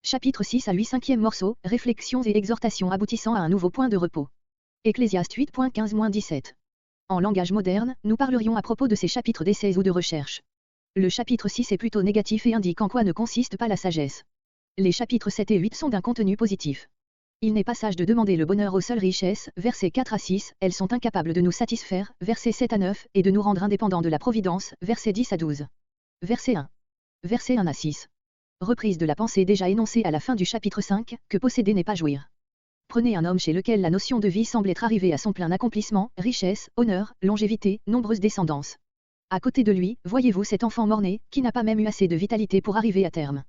Chapitre 6 à 8 5e morceau, réflexions et exhortations aboutissant à un nouveau point de repos. Ecclésiaste 8.15-17. En langage moderne, nous parlerions à propos de ces chapitres d'essais ou de recherche. Le chapitre 6 est plutôt négatif et indique en quoi ne consiste pas la sagesse. Les chapitres 7 et 8 sont d'un contenu positif. Il n'est pas sage de demander le bonheur aux seules richesses, versets 4 à 6, elles sont incapables de nous satisfaire, versets 7 à 9, et de nous rendre indépendants de la providence, versets 10 à 12. Verset 1. Verset 1 à 6. Reprise de la pensée déjà énoncée à la fin du chapitre 5, que posséder n'est pas jouir. Prenez un homme chez lequel la notion de vie semble être arrivée à son plein accomplissement, richesse, honneur, longévité, nombreuse descendance. À côté de lui, voyez-vous cet enfant mort-né, qui n'a pas même eu assez de vitalité pour arriver à terme.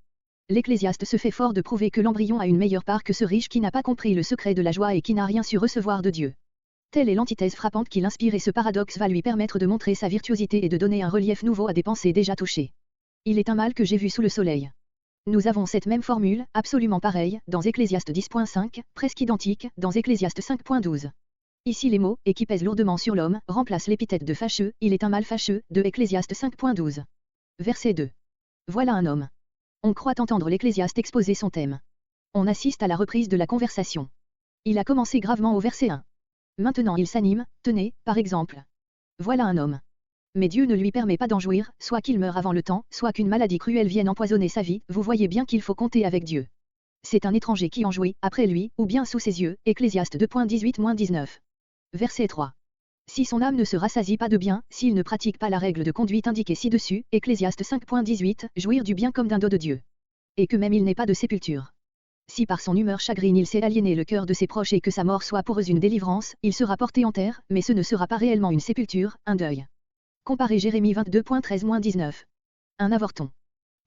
L'Ecclésiaste se fait fort de prouver que l'embryon a une meilleure part que ce riche qui n'a pas compris le secret de la joie et qui n'a rien su recevoir de Dieu. Telle est l'antithèse frappante qui l'inspire et ce paradoxe va lui permettre de montrer sa virtuosité et de donner un relief nouveau à des pensées déjà touchées. Il est un mal que j'ai vu sous le soleil. Nous avons cette même formule, absolument pareille, dans Ecclésiaste 10.5, presque identique, dans Ecclésiaste 5.12. Ici les mots, et qui pèsent lourdement sur l'homme, remplacent l'épithète de fâcheux, il est un mal fâcheux, de Ecclésiaste 5.12. Verset 2. Voilà un homme. On croit entendre l'Ecclésiaste exposer son thème. On assiste à la reprise de la conversation. Il a commencé gravement au verset 1. Maintenant il s'anime, tenez, par exemple. Voilà un homme. Mais Dieu ne lui permet pas d'en jouir, soit qu'il meure avant le temps, soit qu'une maladie cruelle vienne empoisonner sa vie, vous voyez bien qu'il faut compter avec Dieu. C'est un étranger qui en jouit, après lui, ou bien sous ses yeux, Ecclésiaste 2.18-19. Verset 3. Si son âme ne se rassasie pas de bien, s'il ne pratique pas la règle de conduite indiquée ci-dessus, Ecclésiaste 5.18, jouir du bien comme d'un don de Dieu. Et que même il n'ait pas de sépulture. Si par son humeur chagrine il sait aliéner le cœur de ses proches et que sa mort soit pour eux une délivrance, il sera porté en terre, mais ce ne sera pas réellement une sépulture, un deuil. Comparez Jérémie 22.13-19. Un avorton.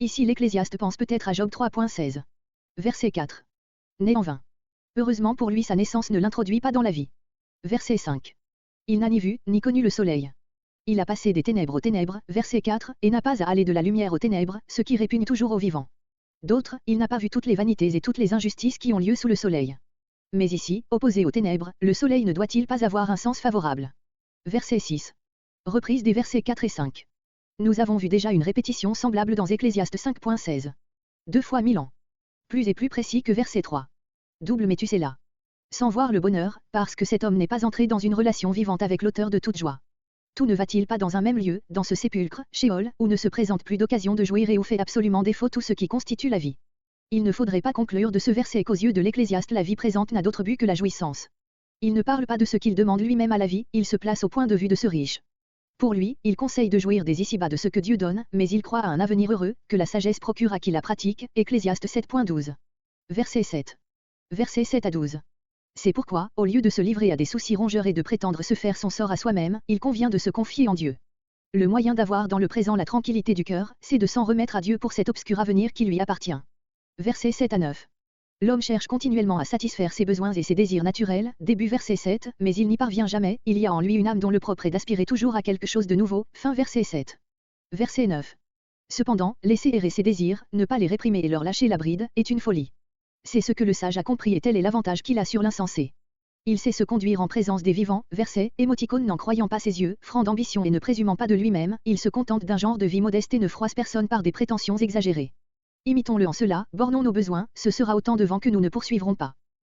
Ici l'Ecclésiaste pense peut-être à Job 3.16. Verset 4. Né en vain. Heureusement pour lui sa naissance ne l'introduit pas dans la vie. Verset 5. Il n'a ni vu, ni connu le soleil. Il a passé des ténèbres aux ténèbres, verset 4, et n'a pas à aller de la lumière aux ténèbres, ce qui répugne toujours aux vivants. D'autres, il n'a pas vu toutes les vanités et toutes les injustices qui ont lieu sous le soleil. Mais ici, opposé aux ténèbres, le soleil ne doit-il pas avoir un sens favorable? Verset 6. Reprise des versets 4 et 5. Nous avons vu déjà une répétition semblable dans Ecclésiaste 5.16. 2 fois 1000 ans. Plus et plus précis que verset 3. Double Méthusela. Sans voir le bonheur, parce que cet homme n'est pas entré dans une relation vivante avec l'auteur de toute joie. Tout ne va-t-il pas dans un même lieu, dans ce sépulcre, Sheol, où ne se présente plus d'occasion de jouir et où fait absolument défaut tout ce qui constitue la vie? Il ne faudrait pas conclure de ce verset qu'aux yeux de l'Ecclésiaste la vie présente n'a d'autre but que la jouissance. Il ne parle pas de ce qu'il demande lui-même à la vie, il se place au point de vue de ce riche. Pour lui, il conseille de jouir des ici-bas de ce que Dieu donne, mais il croit à un avenir heureux, que la sagesse procure à qui la pratique, Ecclésiaste 7.12. Verset 7. Versets 7 à 12. C'est pourquoi, au lieu de se livrer à des soucis rongeurs et de prétendre se faire son sort à soi-même, il convient de se confier en Dieu. Le moyen d'avoir dans le présent la tranquillité du cœur, c'est de s'en remettre à Dieu pour cet obscur avenir qui lui appartient. Versets 7 à 9. L'homme cherche continuellement à satisfaire ses besoins et ses désirs naturels, début verset 7, mais il n'y parvient jamais, il y a en lui une âme dont le propre est d'aspirer toujours à quelque chose de nouveau, fin verset 7. Verset 9. Cependant, laisser errer ses désirs, ne pas les réprimer et leur lâcher la bride, est une folie. C'est ce que le sage a compris et tel est l'avantage qu'il a sur l'insensé. Il sait se conduire en présence des vivants, verset, émoticône n'en croyant pas ses yeux, franc d'ambition et ne présumant pas de lui-même, il se contente d'un genre de vie modeste et ne froisse personne par des prétentions exagérées. Imitons-le en cela, bornons nos besoins, ce sera autant de vent que nous ne poursuivrons pas.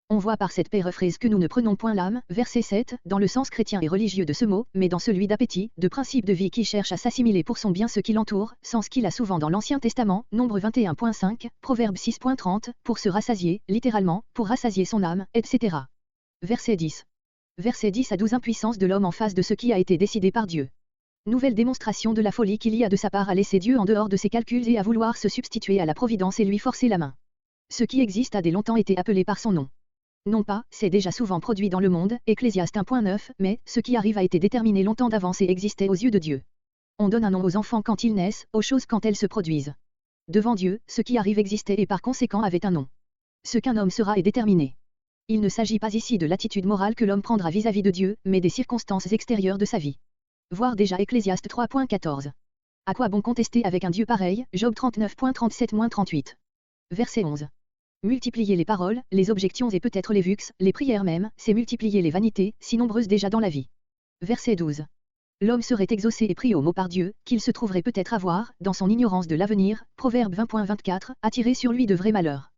On voit par cette périphrase que nous ne prenons point l'âme, verset 7, dans le sens chrétien et religieux de ce mot, mais dans celui d'appétit, de principe de vie qui cherche à s'assimiler pour son bien ce qui l'entoure, sens qu'il a souvent dans l'Ancien Testament, Nombre 21.5, Proverbe 6.30, pour se rassasier, littéralement, pour rassasier son âme, etc. Verset 10. Verset 10 à 12 impuissance de l'homme en face de ce qui a été décidé par Dieu. Nouvelle démonstration de la folie qu'il y a de sa part à laisser Dieu en dehors de ses calculs et à vouloir se substituer à la providence et lui forcer la main. Ce qui existe a dès longtemps été appelé par son nom. Non pas, c'est déjà souvent produit dans le monde, Ecclésiaste 1.9, mais, ce qui arrive a été déterminé longtemps d'avance et existait aux yeux de Dieu. On donne un nom aux enfants quand ils naissent, aux choses quand elles se produisent. Devant Dieu, ce qui arrive existait et par conséquent avait un nom. Ce qu'un homme sera est déterminé. Il ne s'agit pas ici de l'attitude morale que l'homme prendra vis-à-vis de Dieu, mais des circonstances extérieures de sa vie. Voir déjà Ecclésiaste 3.14. À quoi bon contester avec un Dieu pareil, Job 39.37-38. Verset 11. Multiplier les paroles, les objections et peut-être les vux, les prières même, c'est multiplier les vanités, si nombreuses déjà dans la vie. Verset 12. L'homme serait exaucé et pris au mot par Dieu, qu'il se trouverait peut-être avoir, dans son ignorance de l'avenir, Proverbe 20.24, attiré sur lui de vrais malheurs.